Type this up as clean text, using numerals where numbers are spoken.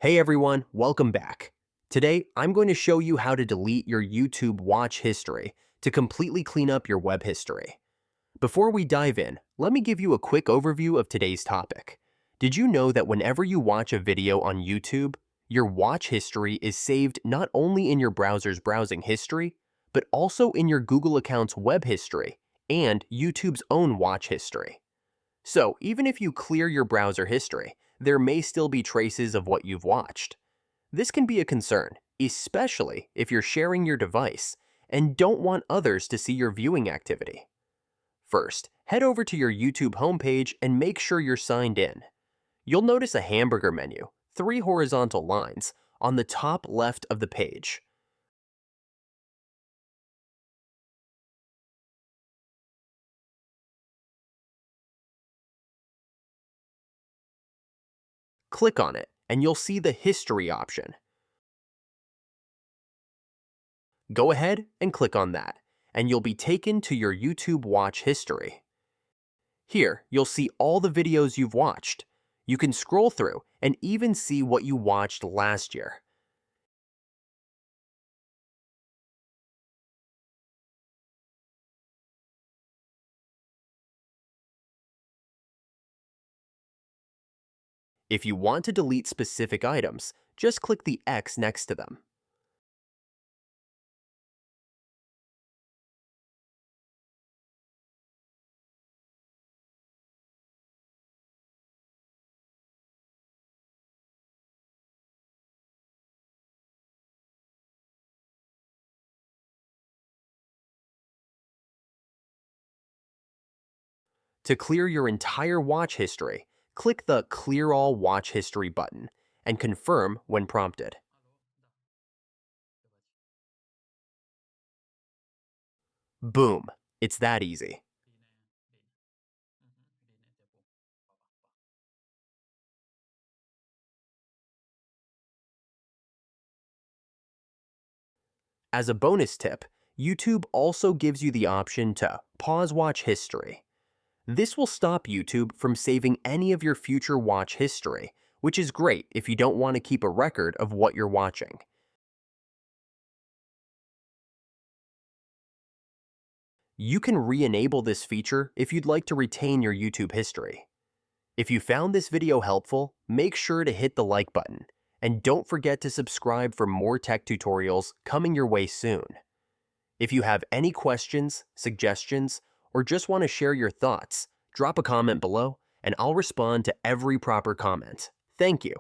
Hey everyone, welcome back. Today, I'm going to show you how to delete your YouTube watch history to completely clean up your web history. Before we dive in, let me give you a quick overview of today's topic. Did you know that whenever you watch a video on YouTube, your watch history is saved not only in your browser's browsing history, but also in your Google account's web history and YouTube's own watch history? So, even if you clear your browser history, there may still be traces of what you've watched. This can be a concern, especially if you're sharing your device and don't want others to see your viewing activity. First, head over to your YouTube homepage and make sure you're signed in. You'll notice a hamburger menu, three horizontal lines, on the top left of the page. Click on it, and you'll see the History option. Go ahead and click on that, and you'll be taken to your YouTube watch history. Here, you'll see all the videos you've watched. You can scroll through and even see what you watched last year. If you want to delete specific items, just click the X next to them. To clear your entire watch history, click the Clear All Watch History button and confirm when prompted. Boom! It's that easy. As a bonus tip, YouTube also gives you the option to pause watch history. This will stop YouTube from saving any of your future watch history, which is great if you don't want to keep a record of what you're watching. You can re-enable this feature if you'd like to retain your YouTube history. If you found this video helpful, make sure to hit the like button, and don't forget to subscribe for more tech tutorials coming your way soon. If you have any questions, suggestions, or just want to share your thoughts, drop a comment below, and I'll respond to every proper comment. Thank you.